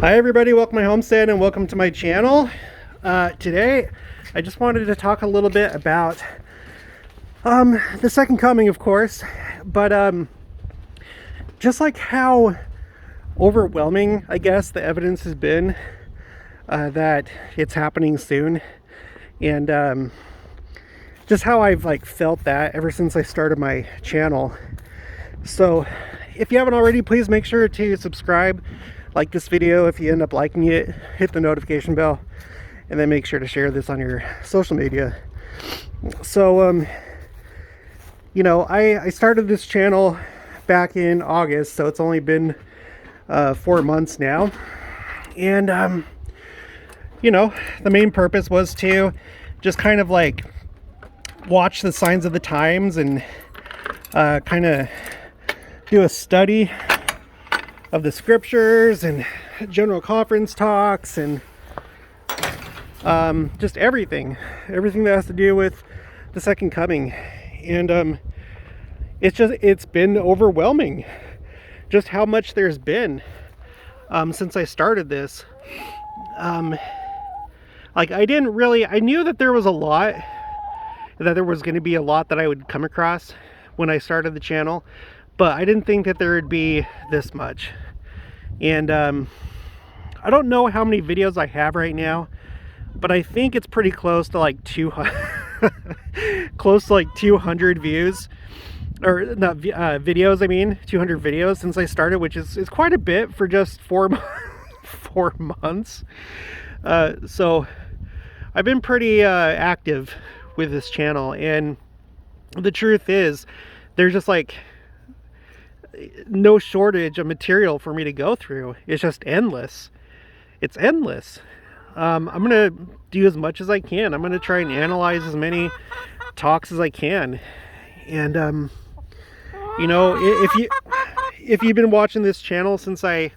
Hi everybody, welcome to my homestead and welcome to my channel. Today I just wanted to talk a little bit about the second coming, of course, but just like how overwhelming, I guess, the evidence has been that it's happening soon, and just how I've felt that ever since I started my channel. So if you haven't already, please make sure to subscribe, like this video if you end up liking it, hit the notification bell, and then make sure to share this on your social media. So I started this channel back in August, so it's only been 4 months now, and the main purpose was to just kind of watch the signs of the times and kind of do a study of the scriptures and general conference talks and just everything that has to do with the second coming. And it's been overwhelming just how much there's been since I started this. I knew that there was a lot, that there was going to be a lot that I would come across when I started the channel, but I didn't think that there would be this much. And I don't know how many videos I have right now, but I think it's pretty close to 200 close to 200 views, or not videos, I mean 200 videos since I started, which is quite a bit for just 4 months. So I've been pretty active with this channel, and the truth is there's just no shortage of material for me to go through. It's just endless. It's endless. I'm gonna do as much as I can. I'm gonna try and analyze as many talks as I can. And if you've been watching this channel since I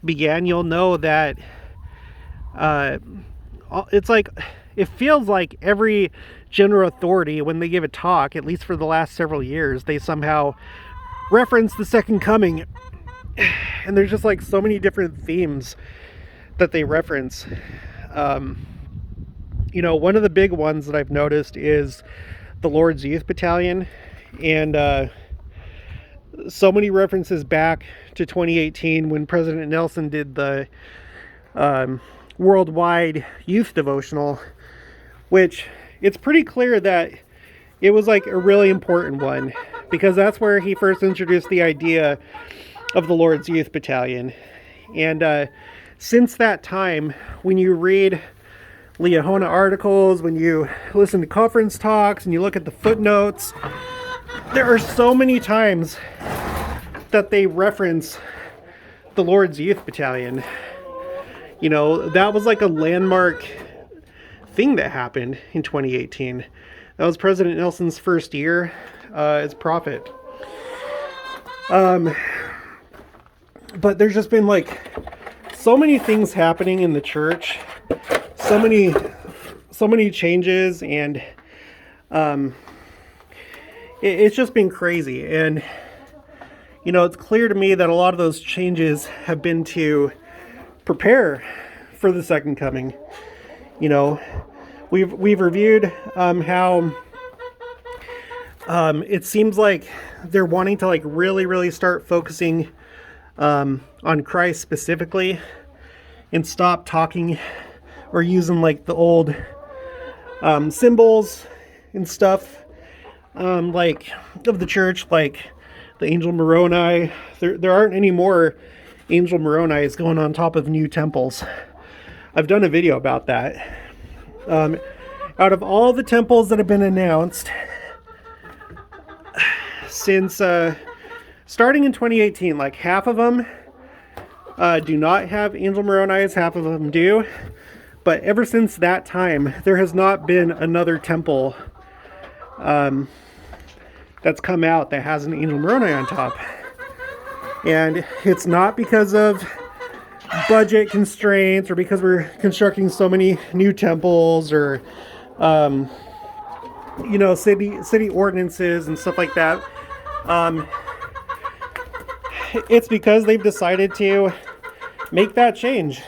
began, you'll know that it feels like every general authority, when they give a talk, at least for the last several years, they somehow reference the second coming. And there's just so many different themes that they reference. One of the big ones that I've noticed is the Lord's Youth Battalion, and so many references back to 2018 when President Nelson did the worldwide youth devotional, which it's pretty clear that it was a really important one, because that's where he first introduced the idea of the Lord's Youth Battalion. And since that time, when you read Liahona articles, when you listen to conference talks, and you look at the footnotes, there are so many times that they reference the Lord's Youth Battalion. That was a landmark thing that happened in 2018. That was President Nelson's first year as prophet. But there's just been so many things happening in the church, so many changes, and it's just been crazy. And it's clear to me that a lot of those changes have been to prepare for the second coming. We've reviewed how it seems like they're wanting to really start focusing on Christ specifically, and stop talking or using the old symbols and stuff of the church, like the angel Moroni. There aren't any more angel Moronis going on top of new temples. I've done a video about that. Out of all the temples that have been announced since starting in 2018, half of them do not have angel Moronis, half of them do. But ever since that time, there has not been another temple that's come out that has an angel Moroni on top. And it's not because of budget constraints, or because we're constructing so many new temples, or city ordinances and stuff like that. It's because they've decided to make that change.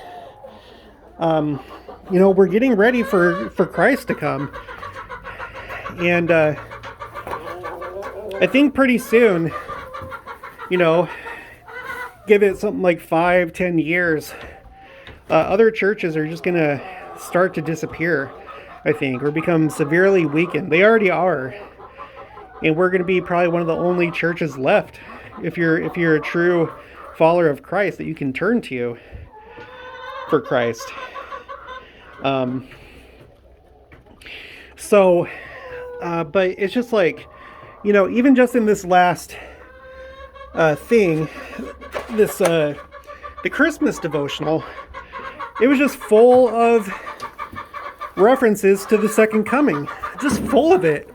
We're getting ready for Christ to come. And I think pretty soon, give it something like 5-10 years, other churches are just going to start to disappear, I think, or become severely weakened. They already are. And we're going to be probably one of the only churches left, if you're a true follower of Christ, that you can turn to for Christ. But it's just like, even just in this last thing, this the Christmas devotional, it was just full of references to the second coming, just full of it,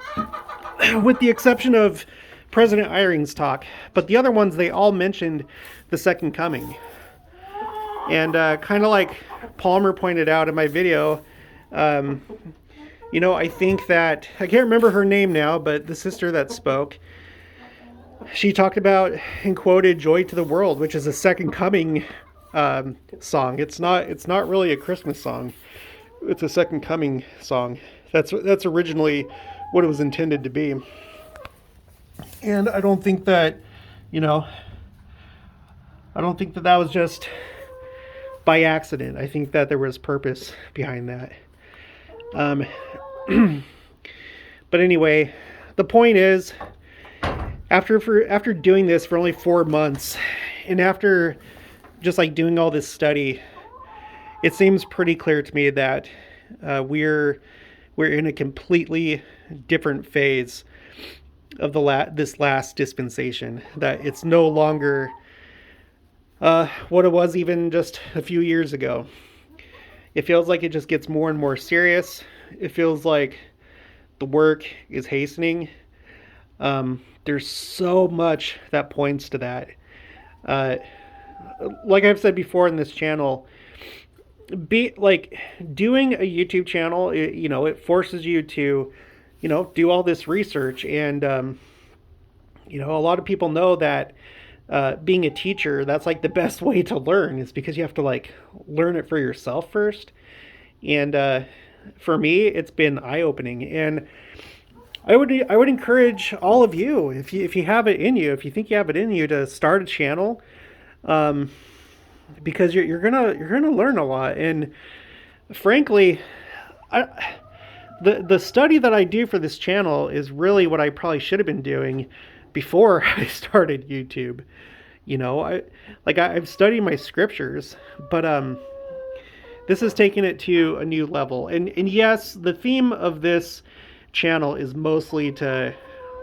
with the exception of President Eyring's talk. But the other ones, they all mentioned the second coming. And kind of like Palmer pointed out in my video, I think that, I can't remember her name now, but the sister that spoke, she talked about and quoted "Joy to the World," which is a second coming song. It's not really a Christmas song. It's a second coming song. That's originally what it was intended to be. And I don't think that, that was just by accident. I think that there was purpose behind that. But anyway, the point is, after doing this for only 4 months, and after just like doing all this study, it seems pretty clear to me that we're in a completely different phase of this last dispensation. That it's no longer what it was even just a few years ago. It feels like it just gets more and more serious. It feels like the work is hastening. There's so much that points to that. Like I've said before in this channel, doing a YouTube channel, it forces you to, do all this research. And, a lot of people know that being a teacher, that's like the best way to learn, is because you have to learn it for yourself first. And for me, it's been eye-opening. And I would encourage all of you, if you have it in you, if you think you have it in you, to start a channel, because you're gonna learn a lot. And frankly, the study that I do for this channel is really what I probably should have been doing before I started YouTube. I've studied my scriptures, but this is taking it to a new level. And yes, the theme of this channel is mostly to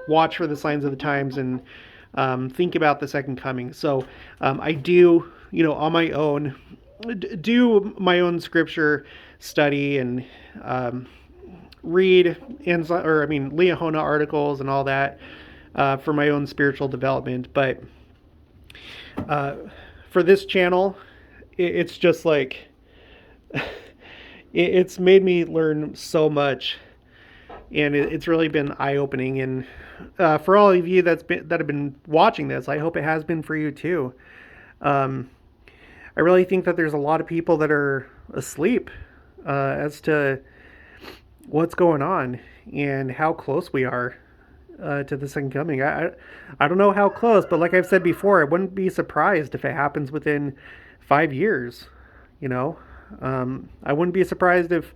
watch for the signs of the times and think about the second coming. So I do, on my own, do my own scripture study and read Liahona articles and all that for my own spiritual development. But for this channel, it's just like it's made me learn so much, and it's really been eye-opening. And for all of you that have been watching this, I hope it has been for you too. I really think that there's a lot of people that are asleep as to what's going on and how close we are to the second coming. I don't know how close, but like I've said before, I wouldn't be surprised if it happens within 5 years. I wouldn't be surprised if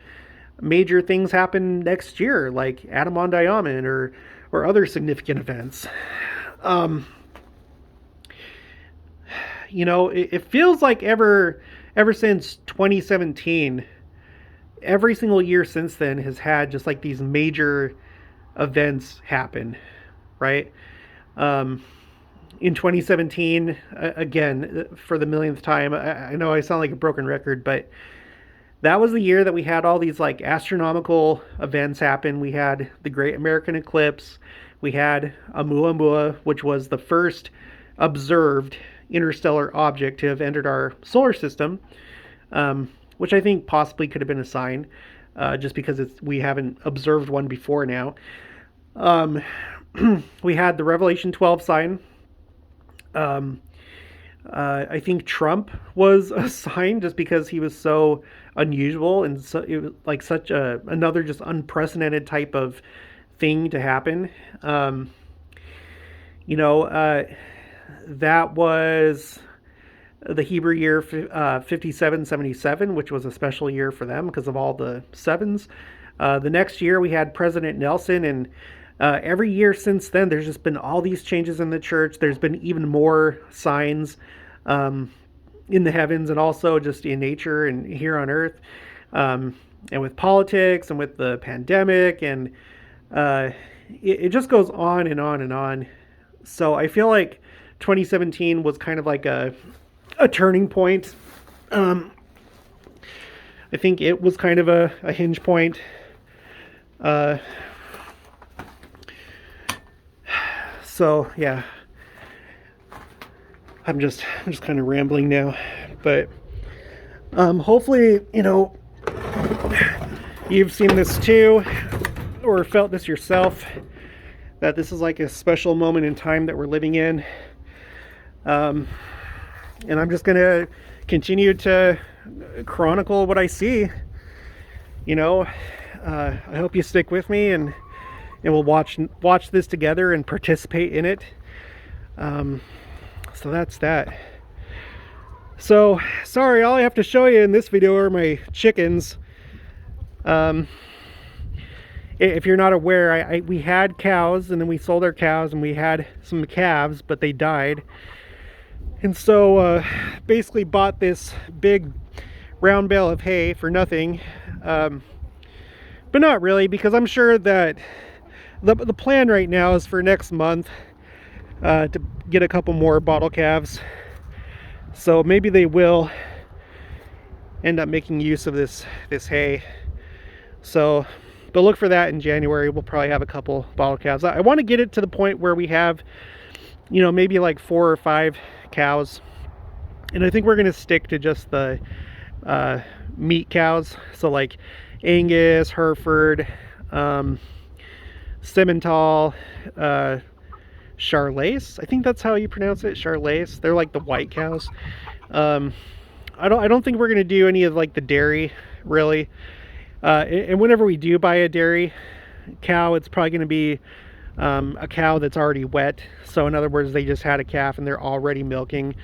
major things happen next year, like Adam-ondi-Ahman or other significant events. It feels like ever since 2017, every single year since then has had just like these major events happen, right? In 2017, again, for the millionth time, I know I sound like a broken record, but that was the year that we had all these astronomical events happen. We had the Great American Eclipse. We had Oumuamua, which was the first observed interstellar object to have entered our solar system, which I think possibly could have been a sign, just because we haven't observed one before now. We had the Revelation 12 sign. I think Trump was a sign just because he was so unusual, and so it was like such another just unprecedented type of thing to happen. Um, you know, that was the Hebrew year 5777, which was a special year for them because of all the sevens. The next year we had President Nelson, and every year since then, there's just been all these changes in the church. There's been even more signs um, in the heavens, and also just in nature and here on earth, and with politics and with the pandemic, and uh, it just goes on and on and on. So I feel like 2017 was kind of like a turning point. Um, I think it was kind of a hinge point. Uh, so yeah, I'm just kind of rambling now, but hopefully, you've seen this too, or felt this yourself, that this is like a special moment in time that we're living in. And I'm just going to continue to chronicle what I see. I hope you stick with me, and we'll watch this together and participate in it. So that's that. So, sorry, all I have to show you in this video are my chickens. If you're not aware, we had cows, and then we sold our cows, and we had some calves, but they died. And so basically bought this big round bale of hay for nothing. But not really, because I'm sure that the plan right now is for next month to get a couple more bottle calves. So maybe they will end up making use of this hay. So, but look for that in January. We'll probably have a couple bottle calves. I want to get it to the point where we have, maybe like 4 or 5 cows. And I think we're going to stick to just the meat cows. So like Angus, Hereford, Simmental, Charolais. I think that's how you pronounce it, Charolais. They're like the white cows. I don't think we're going to do any of like the dairy, really. And whenever we do buy a dairy cow, it's probably going to be a cow that's already wet. So in other words, they just had a calf and they're already milking.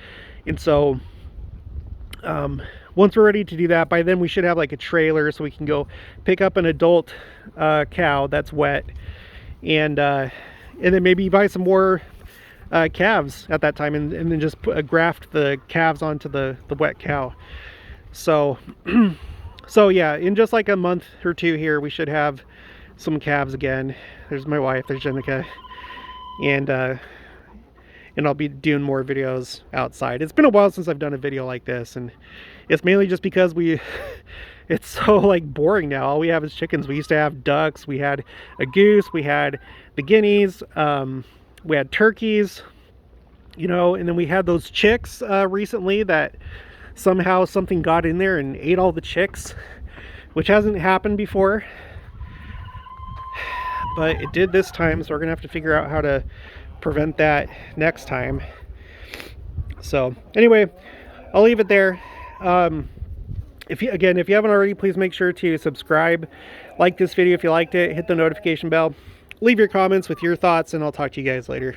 And so once we're ready to do that, by then we should have like a trailer so we can go pick up an adult cow that's wet, and then maybe buy some more calves at that time, and then just graft the calves onto the wet cow. So so yeah, in just like a month or two here, we should have some calves again. There's my wife, there's Jenica, and I'll be doing more videos outside. It's been a while since I've done a video like this, and it's mainly just because it's so like boring now. All we have is chickens. We used to have ducks, we had a goose, we had the guineas, we had turkeys, and then we had those chicks recently that somehow something got in there and ate all the chicks, which hasn't happened before, but it did this time. So we're gonna have to figure out how to prevent that next time. So anyway, I'll leave it there. If you haven't already, please make sure to subscribe, like this video if you liked it, hit the notification bell, leave your comments with your thoughts, and I'll talk to you guys later.